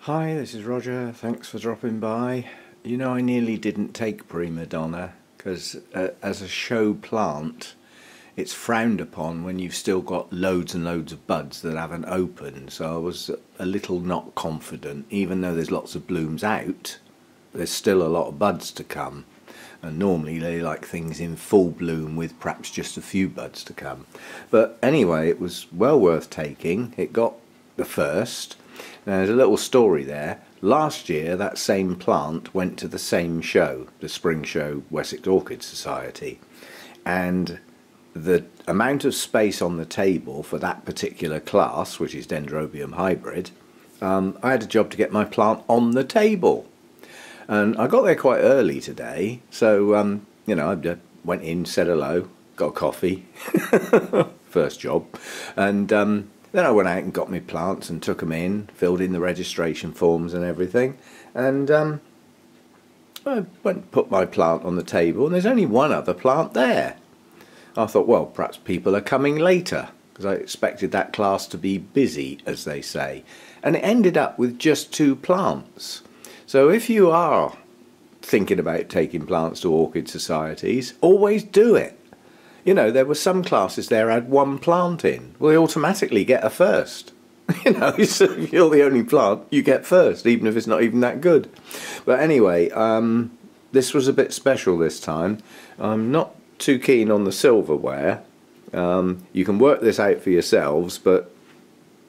Hi, this is Roger. Thanks for dropping by. You know, I nearly didn't take Prima Donna because as a show plant, it's frowned upon when you've still got loads and loads of buds that haven't opened. So I was a little not confident. Even though there's lots of blooms out, there's still a lot of buds to come. And normally they like things in full bloom with perhaps just a few buds to come. But anyway, it was well worth taking. It got the first. Now, there's a little story there. Last year, that same plant went to the same show, the spring show, Wessex Orchid Society, and the amount of space on the table for that particular class, which is Dendrobium hybrid, I had a job to get my plant on the table. And I got there quite early today, so, you know, I went in, said hello, got a coffee, first job, and then I went out and got my plants and took them in, filled in the registration forms and everything, and I went and put my plant on the table, and there's only one other plant there. I thought, well, perhaps people are coming later, because I expected that class to be busy, as they say, and it ended up with just 2 plants. So if you are thinking about taking plants to orchid societies, always do it. You know, there were some classes there had 1 plant in. Well, they automatically get a first. You know, so if you're the only plant, you get first, even if it's not even that good. But anyway, this was a bit special this time. I'm not too keen on the silverware. You can work this out for yourselves, but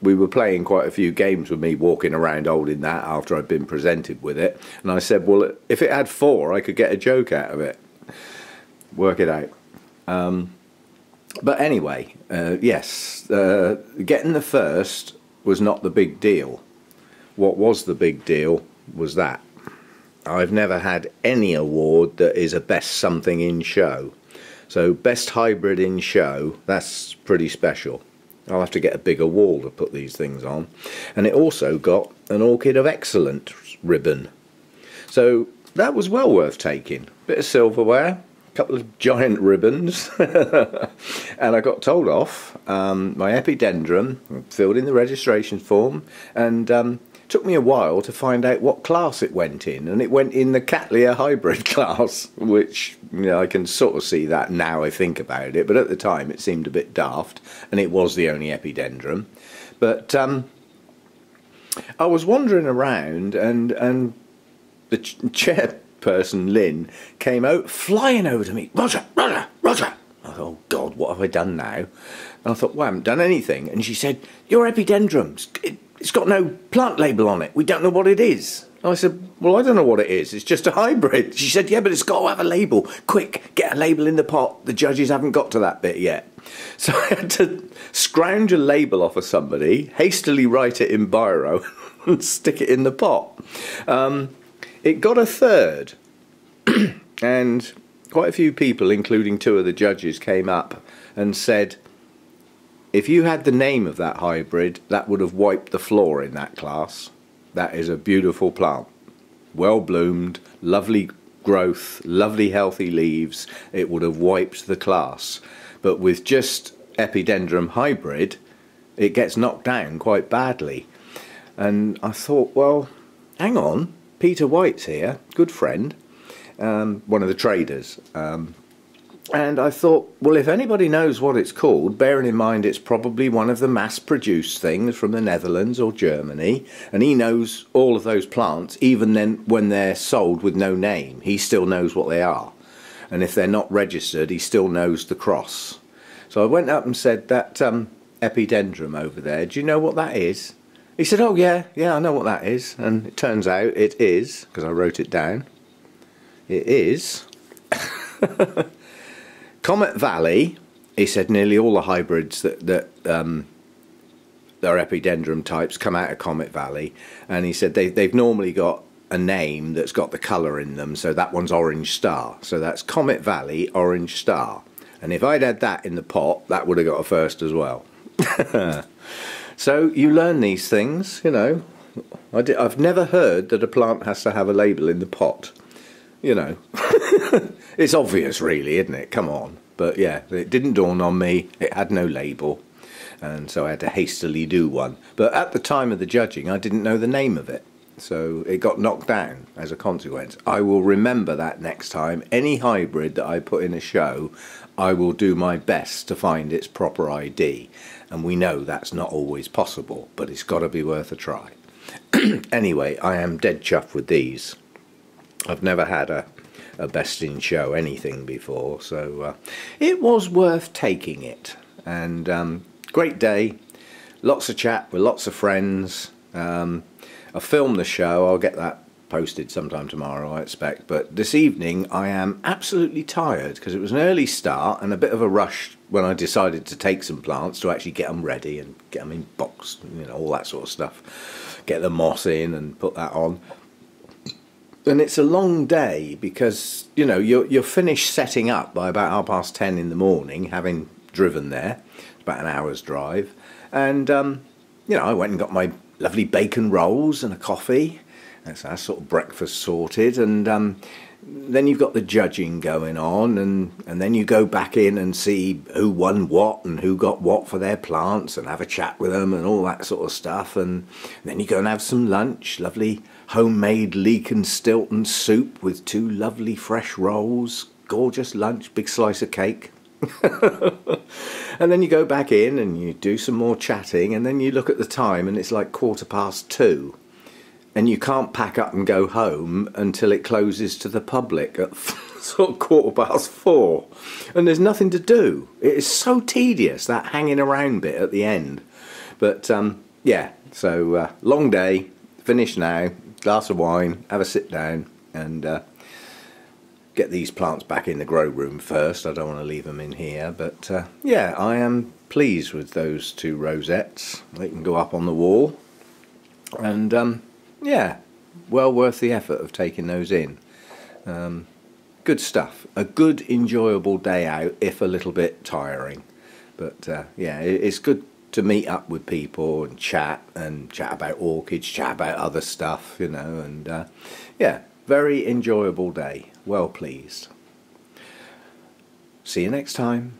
we were playing quite a few games with me walking around holding that after I'd been presented with it. And I said, well, if it had 4, I could get a joke out of it. Work it out. But anyway, yes, getting the first was not the big deal. What was the big deal was that I've never had any award that is a best something in show. So best hybrid in show, that's pretty special. I'll have to get a bigger wall to put these things on. And it also got an Orchid of Excellent ribbon. So that was well worth taking. Bit of silverware, couple of giant ribbons, and I got told off. My epidendrum, filled in the registration form, and took me a while to find out what class it went in, and it went in the Cattleya hybrid class, which, you know, I can sort of see that now I think about it, but at the time it seemed a bit daft, and it was the only epidendrum. But I was wandering around, and the chairperson, Lynn, came out flying over to me. Roger, Roger, Roger. I thought, oh God, what have I done now? And I thought, well, I haven't done anything. And she said, your epidendrum, it's got no plant label on it. We don't know what it is. And I said, well, I don't know what it is. It's just a hybrid. She said, yeah, but it's got to have a label. Quick, get a label in the pot. The judges haven't got to that bit yet. So I had to scrounge a label off of somebody, hastily write it in biro, and stick it in the pot. It got a 3rd, and quite a few people, including 2 of the judges, came up and said, if you had the name of that hybrid, that would have wiped the floor in that class. That is a beautiful plant. Well bloomed, lovely growth, lovely healthy leaves. It would have wiped the class. But with just epidendrum hybrid, it gets knocked down quite badly. And I thought, well, hang on. Peter White's here, good friend, one of the traders. And I thought, well, if anybody knows what it's called, bearing in mind it's probably one of the mass-produced things from the Netherlands or Germany, and he knows all of those plants, even then when they're sold with no name, he still knows what they are. And if they're not registered, he still knows the cross. So I went up and said, that epidendrum over there, do you know what that is? He said, oh yeah, I know what that is. And it turns out it is, because I wrote it down, it is Comet Valley. He said nearly all the hybrids that are epidendrum types come out of Comet Valley, and he said they've normally got a name that's got the colour in them, so that one's Orange Star. So that's Comet Valley Orange Star. And if I'd had that in the pot, that would have got a first as well. So you learn these things, you know. I've never heard that a plant has to have a label in the pot. You know, it's obvious really, isn't it? Come on. But yeah, it didn't dawn on me. It had no label. and so I had to hastily do one. But at the time of the judging, I didn't know the name of it. so it got knocked down as a consequence. I will remember that next time. Any hybrid that I put in a show, I will do my best to find its proper ID, and we know that's not always possible, but it's got to be worth a try. Anyway, I am dead chuffed with these. I've never had a best in show anything before, so it was worth taking it. And great day, lots of chat with lots of friends. I filmed the show. I'll get that posted sometime tomorrow, I expect, but this evening I am absolutely tired because it was an early start and a bit of a rush when I decided to take some plants to actually get them ready and get them in box, you know, all that sort of stuff, get the moss in and put that on. And it's a long day because, you know, you're finished setting up by about 10:30 in the morning, having driven there. It's about an hour's drive. And you know, I went and got my lovely bacon rolls and a coffee. That's our sort of breakfast sorted. And then you've got the judging going on, and then you go back in and see who won what and who got what for their plants and have a chat with them and all that sort of stuff. And then you go and have some lunch, lovely homemade leek and Stilton soup with 2 lovely fresh rolls, gorgeous lunch, big slice of cake. And then you go back in and you do some more chatting, and then you look at the time and it's like 2:15, and you can't pack up and go home until it closes to the public at sort of 4:15, and there's nothing to do. It is so tedious, that hanging around bit at the end. But yeah, so long day, finished now, glass of wine, have a sit down and get these plants back in the grow room first. I don't want to leave them in here, but yeah, I am pleased with those 2 rosettes. They can go up on the wall, and yeah, well worth the effort of taking those in. Good stuff. A good enjoyable day out, if a little bit tiring, but yeah, it's good to meet up with people and chat about orchids, chat about other stuff, you know, and yeah, very enjoyable day. Well pleased. See you next time.